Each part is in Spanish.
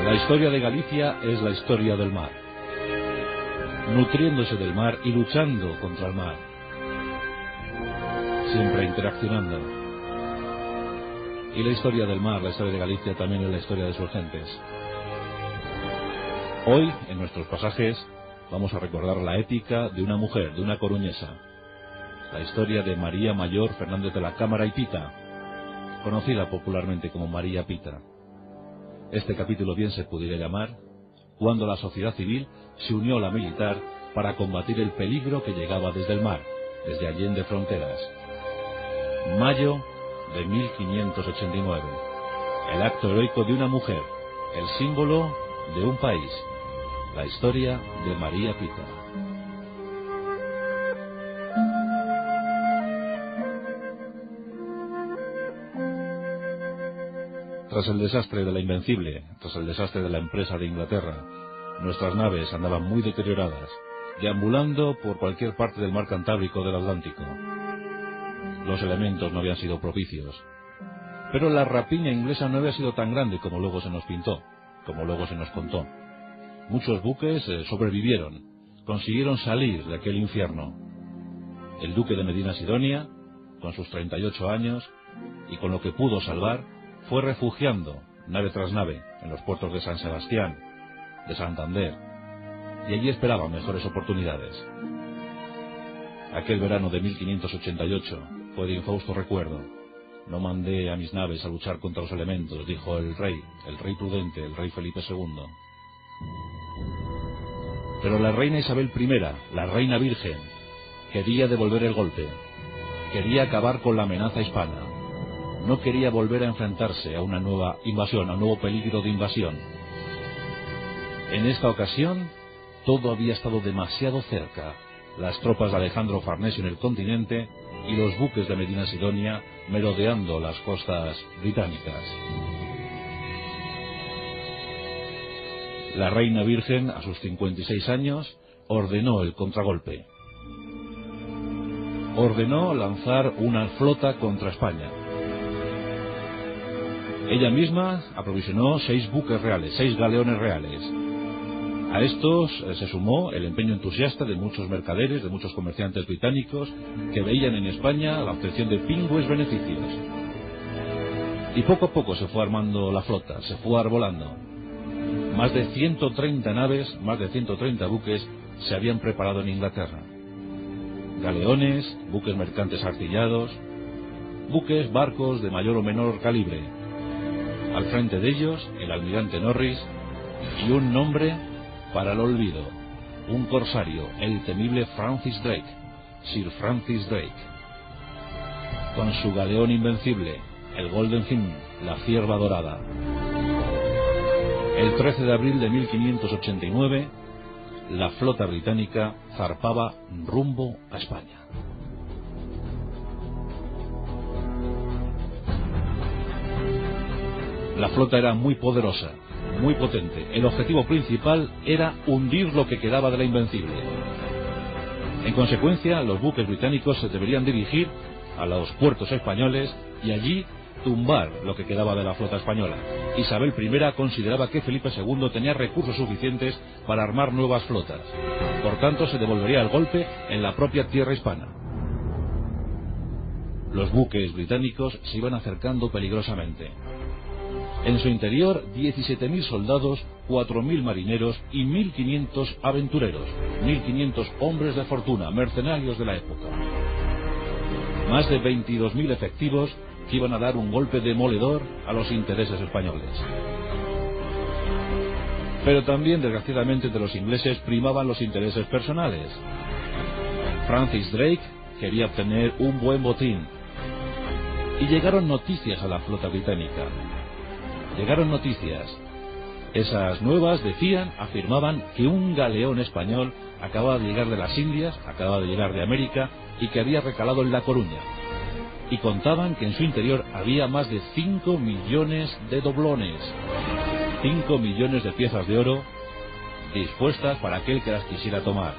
La historia de Galicia es la historia del mar, nutriéndose del mar y luchando contra el mar, siempre interaccionando. Y la historia del mar, la historia de Galicia, también es la historia de sus gentes. Hoy, en nuestros pasajes, vamos a recordar la épica de una mujer, de una coruñesa, la historia de María Mayor Fernández de la Cámara y Pita, conocida popularmente como María Pita. Este capítulo bien se pudiera llamar Cuando la sociedad civil se unió a la militar para combatir el peligro que llegaba desde el mar, desde allende fronteras. Mayo de 1589. El acto heroico de una mujer, el símbolo de un país, la historia de María Pita. Tras el desastre de la Invencible, tras el desastre de la empresa de Inglaterra, nuestras naves andaban muy deterioradas, deambulando por cualquier parte del mar Cantábrico del Atlántico. Los elementos no habían sido propicios, pero la rapiña inglesa no había sido tan grande como luego se nos pintó, como luego se nos contó. Muchos buques sobrevivieron, consiguieron salir de aquel infierno. El duque de Medina Sidonia, con sus 38 años, y con lo que pudo salvar, fue refugiando, nave tras nave, en los puertos de San Sebastián, de Santander, y allí esperaban mejores oportunidades. Aquel verano de 1588 fue de infausto recuerdo. No mandé a mis naves a luchar contra los elementos, dijo el rey prudente, el rey Felipe II. Pero la reina Isabel I, la reina virgen, quería devolver el golpe, quería acabar con la amenaza hispana. No quería volver a enfrentarse a una nueva invasión, a un nuevo peligro de invasión. En esta ocasión, todo había estado demasiado cerca. Las tropas de Alejandro Farnesio en el continente y los buques de Medina Sidonia merodeando las costas británicas. La reina virgen, a sus 56 años, ordenó el contragolpe. Ordenó lanzar una flota contra España. Ella misma aprovisionó 6 buques reales, 6 galeones reales. A estos se sumó el empeño entusiasta de muchos mercaderes, de muchos comerciantes británicos que veían en España la obtención de pingües beneficios. Y poco a poco se fue armando la flota, se fue arbolando. Más de 130 naves, más de 130 buques se habían preparado en Inglaterra. Galeones, buques mercantes artillados, buques, barcos de mayor o menor calibre. Al frente de ellos, el almirante Norris y un nombre para el olvido, un corsario, el temible Francis Drake, Sir Francis Drake. Con su galeón invencible, el Golden Fin, la Cierva Dorada. El 13 de abril de 1589, la flota británica zarpaba rumbo a España. La flota era muy poderosa, muy potente. El objetivo principal era hundir lo que quedaba de la Invencible. En consecuencia, los buques británicos se deberían dirigir a los puertos españoles y allí tumbar lo que quedaba de la flota española. Isabel I consideraba que Felipe II tenía recursos suficientes para armar nuevas flotas. Por tanto, se devolvería el golpe en la propia tierra hispana. Los buques británicos se iban acercando peligrosamente. En su interior, 17.000 soldados, 4.000 marineros y 1.500 aventureros, 1.500 hombres de fortuna, mercenarios de la época. Más de 22.000 efectivos que iban a dar un golpe demoledor a los intereses españoles. Pero también, desgraciadamente, de los ingleses primaban los intereses personales. Francis Drake quería obtener un buen botín. Y llegaron noticias a la flota británica. Llegaron noticias. Esas nuevas afirmaban que un galeón español acababa de llegar de las Indias, acababa de llegar de América y que había recalado en La Coruña. Y contaban que en su interior había más de 5 millones de doblones, 5 millones de piezas de oro dispuestas para aquel que las quisiera tomar.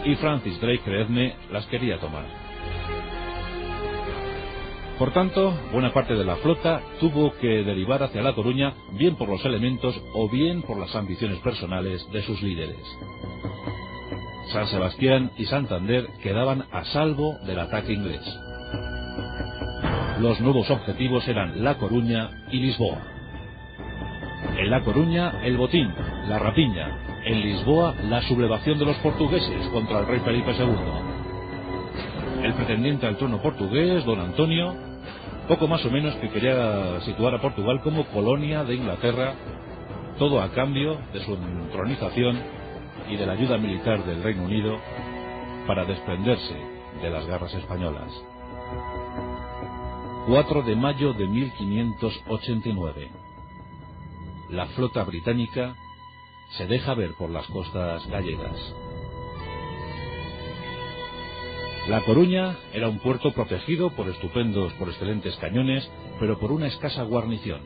Y Francis Drake, creedme, las quería tomar. Por tanto, buena parte de la flota tuvo que derivar hacia La Coruña, bien por los elementos o bien por las ambiciones personales de sus líderes. San Sebastián y Santander quedaban a salvo del ataque inglés. Los nuevos objetivos eran La Coruña y Lisboa. En La Coruña, el botín, la rapiña. En Lisboa, la sublevación de los portugueses contra el rey Felipe II. El pretendiente al trono portugués, don Antonio, poco más o menos que quería situar a Portugal como colonia de Inglaterra, todo a cambio de su entronización y de la ayuda militar del Reino Unido para desprenderse de las garras españolas. 4 de mayo de 1589. La flota británica se deja ver por las costas gallegas. La Coruña era un puerto protegido por excelentes cañones, pero por una escasa guarnición.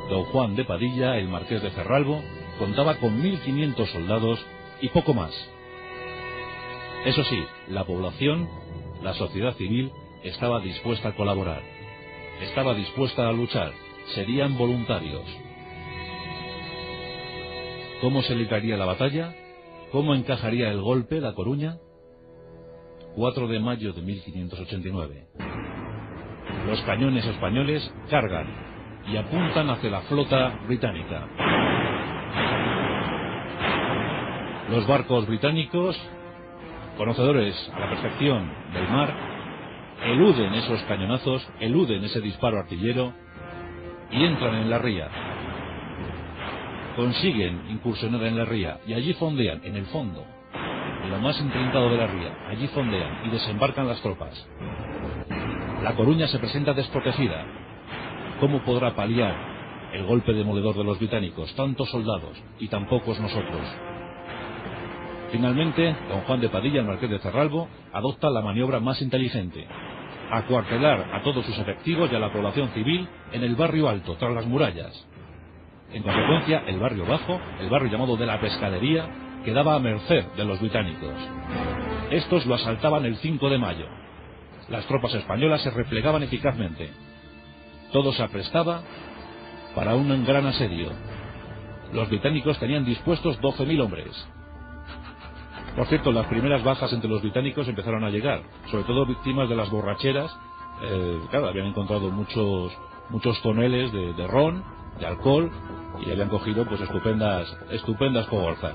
Don Juan de Padilla, el marqués de Cerralbo, contaba con 1.500 soldados y poco más. Eso sí, la población, la sociedad civil, estaba dispuesta a colaborar, estaba dispuesta a luchar, serían voluntarios. ¿Cómo se libraría la batalla? ¿Cómo encajaría el golpe La Coruña? 4 de mayo de 1589. Los cañones españoles cargan y apuntan hacia la flota británica. Los barcos británicos, conocedores a la perfección del mar, eluden esos cañonazos, eluden ese disparo artillero y entran en la ría. Consiguen incursionar en la ría y allí fondean, en el fondo, en lo más intrincado de la ría, allí fondean y desembarcan las tropas. La Coruña se presenta desprotegida. ¿Cómo podrá paliar el golpe demoledor de los británicos? Tantos soldados y tan pocos nosotros. Finalmente, don Juan de Padilla, el marqués de Cerralbo, adopta la maniobra más inteligente: acuartelar a todos sus efectivos y a la población civil en el barrio alto, tras las murallas. En consecuencia, el barrio bajo, el barrio llamado de la Pescadería, quedaba a merced de los británicos. Estos lo asaltaban el 5 de mayo. Las tropas españolas se replegaban eficazmente. Todo se aprestaba para un gran asedio. Los británicos tenían dispuestos 12.000 hombres. Por cierto, las primeras bajas entre los británicos empezaron a llegar, sobre todo víctimas de las borracheras. Claro, habían encontrado muchos toneles de ron, de alcohol, y habían cogido pues estupendas cogorzas.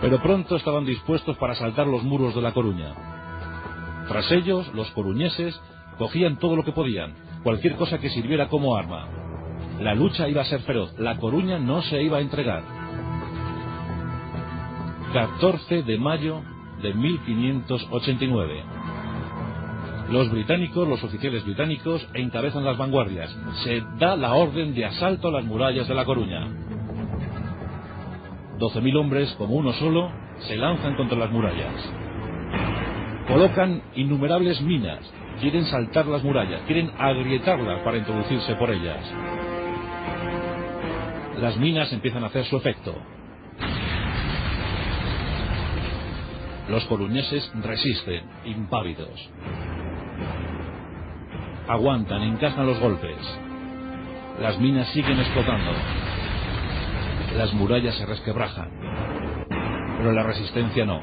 Pero pronto estaban dispuestos para asaltar los muros de La Coruña. Tras ellos, los coruñeses cogían todo lo que podían, cualquier cosa que sirviera como arma. La lucha iba a ser feroz, La Coruña no se iba a entregar. 14 de mayo de 1589. Los británicos, los oficiales británicos, encabezan las vanguardias. Se da la orden de asalto a las murallas de La Coruña. 12.000 hombres, como uno solo, se lanzan contra las murallas. Colocan innumerables minas, quieren saltar las murallas, quieren agrietarlas para introducirse por ellas. Las minas empiezan a hacer su efecto. Los coruñeses resisten, impávidos. Aguantan, encajan los golpes. Las minas siguen explotando. Las murallas se resquebrajan. Pero la resistencia no.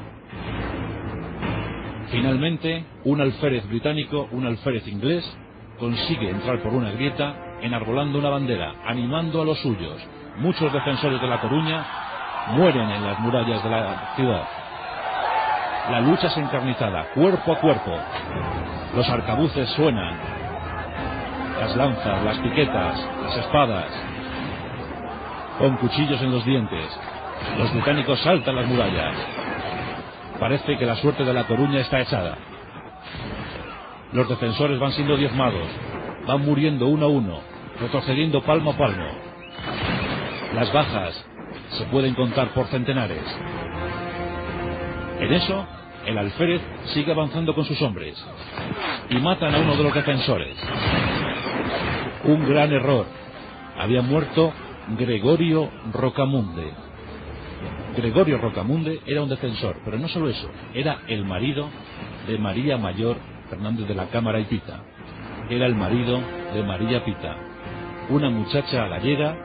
Finalmente, un alférez británico, un alférez inglés, consigue entrar por una grieta, enarbolando una bandera, animando a los suyos. Muchos defensores de La Coruña mueren en las murallas de la ciudad. La lucha es encarnizada, cuerpo a cuerpo. Los arcabuces suenan, las lanzas, las piquetas, las espadas, con cuchillos en los dientes. Los británicos saltan las murallas. Parece que la suerte de La Coruña está echada. Los defensores van siendo diezmados, van muriendo uno a uno, retrocediendo palmo a palmo. Las bajas se pueden contar por centenares. En eso, el alférez sigue avanzando con sus hombres y matan a uno de los defensores. Un gran error. Había muerto Gregorio Rocamunde. Gregorio Rocamunde era un defensor, pero no solo eso, era el marido de María Mayor Fernández de la Cámara y Pita. Era el marido de María Pita, una muchacha gallega,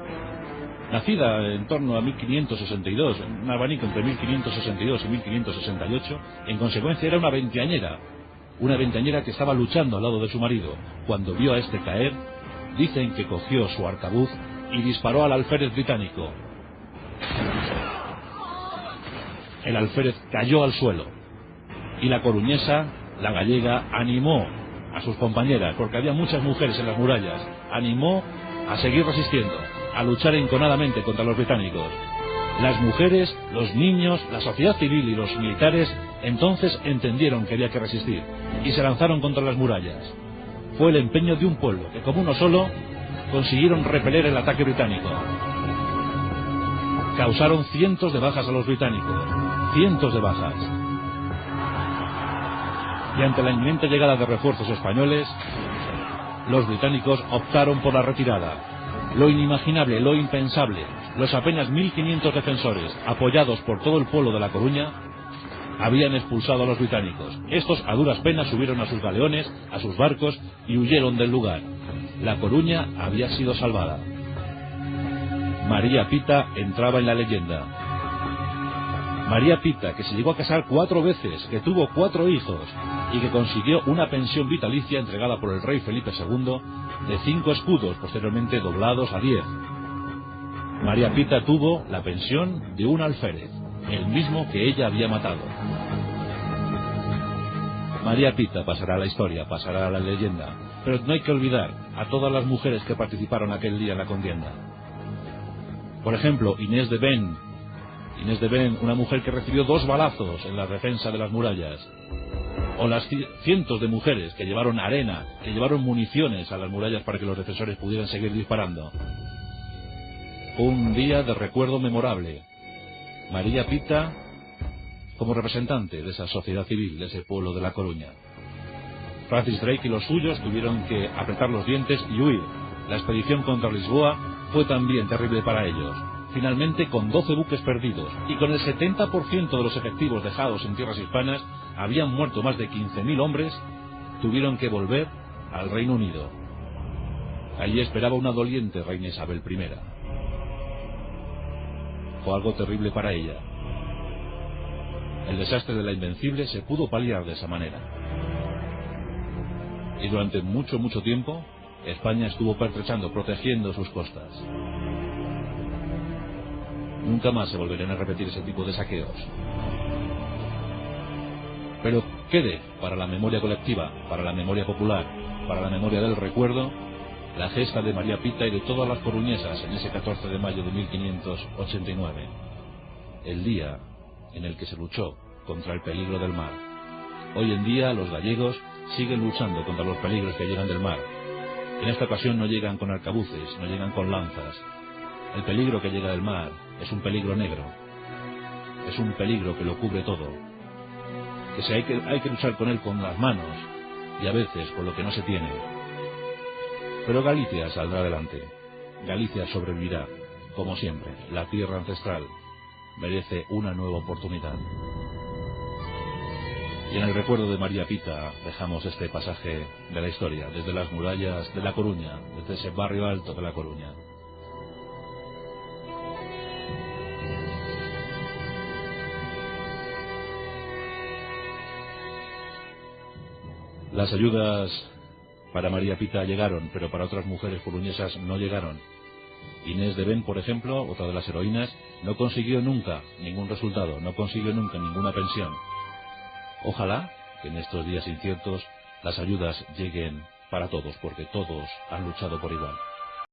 nacida en torno a 1562, un abanico entre 1562 y 1568, en consecuencia era una veinteañera que estaba luchando al lado de su marido. Cuando vio a este caer, dicen que cogió su arcabuz y disparó al alférez británico. El alférez cayó al suelo y la coruñesa, la gallega, animó a sus compañeras, porque había muchas mujeres en las murallas, animó a seguir resistiendo, a luchar enconadamente contra los británicos. Las mujeres, los niños, la sociedad civil y los militares entonces entendieron que había que resistir y se lanzaron contra las murallas. Fue el empeño de un pueblo que, como uno solo, consiguieron repeler el ataque británico. Causaron cientos de bajas a los británicos, cientos de bajas. Y ante la inminente llegada de refuerzos españoles, los británicos optaron por la retirada. Lo inimaginable, lo impensable, los apenas 1500 defensores, apoyados por todo el pueblo de La Coruña, habían expulsado a los británicos. Estos a duras penas subieron a sus galeones, a sus barcos y huyeron del lugar. La Coruña había sido salvada. María Pita entraba en la leyenda. María Pita, que se llegó a casar 4 veces, que tuvo 4 hijos y que consiguió una pensión vitalicia entregada por el rey Felipe II de 5 escudos, posteriormente doblados a 10. María Pita tuvo la pensión de un alférez, el mismo que ella había matado. María Pita pasará a la historia, pasará a la leyenda, pero no hay que olvidar a todas las mujeres que participaron aquel día en la contienda. Por ejemplo, Inés de Ben, una mujer que recibió 2 balazos en la defensa de las murallas. O las cientos de mujeres que llevaron arena, que llevaron municiones a las murallas para que los defensores pudieran seguir disparando. Un día de recuerdo memorable. María Pita como representante de esa sociedad civil, de ese pueblo de La Coruña. Francis Drake y los suyos tuvieron que apretar los dientes y huir. La expedición contra Lisboa fue también terrible para ellos. Finalmente, con 12 buques perdidos y con el 70% de los efectivos dejados en tierras hispanas, habían muerto más de 15.000 hombres, tuvieron que volver al Reino Unido. Allí esperaba una doliente reina Isabel I. Fue algo terrible para ella. El desastre de la Invencible se pudo paliar de esa manera. Y durante mucho tiempo, España estuvo pertrechando, protegiendo sus costas. Nunca más se volverán a repetir ese tipo de saqueos. Pero quede para la memoria colectiva, para la memoria popular, para la memoria del recuerdo, la gesta de María Pita y de todas las coruñesas en ese 14 de mayo de 1589, el día en el que se luchó contra el peligro del mar. Hoy en día los gallegos siguen luchando contra los peligros que llegan del mar. En esta ocasión no llegan con arcabuces, no llegan con lanzas. El peligro que llega del mar es un peligro negro, es un peligro que lo cubre todo, que hay que luchar con él con las manos y a veces con lo que no se tiene. Pero Galicia saldrá adelante, Galicia sobrevivirá, como siempre. La tierra ancestral merece una nueva oportunidad. Y en el recuerdo de María Pita dejamos este pasaje de la historia, desde las murallas de La Coruña, desde ese barrio alto de La Coruña. Las ayudas para María Pita llegaron, pero para otras mujeres coruñesas no llegaron. Inés de Ben, por ejemplo, otra de las heroínas, no consiguió nunca ningún resultado, no consiguió nunca ninguna pensión. Ojalá que en estos días inciertos las ayudas lleguen para todos, porque todos han luchado por igual.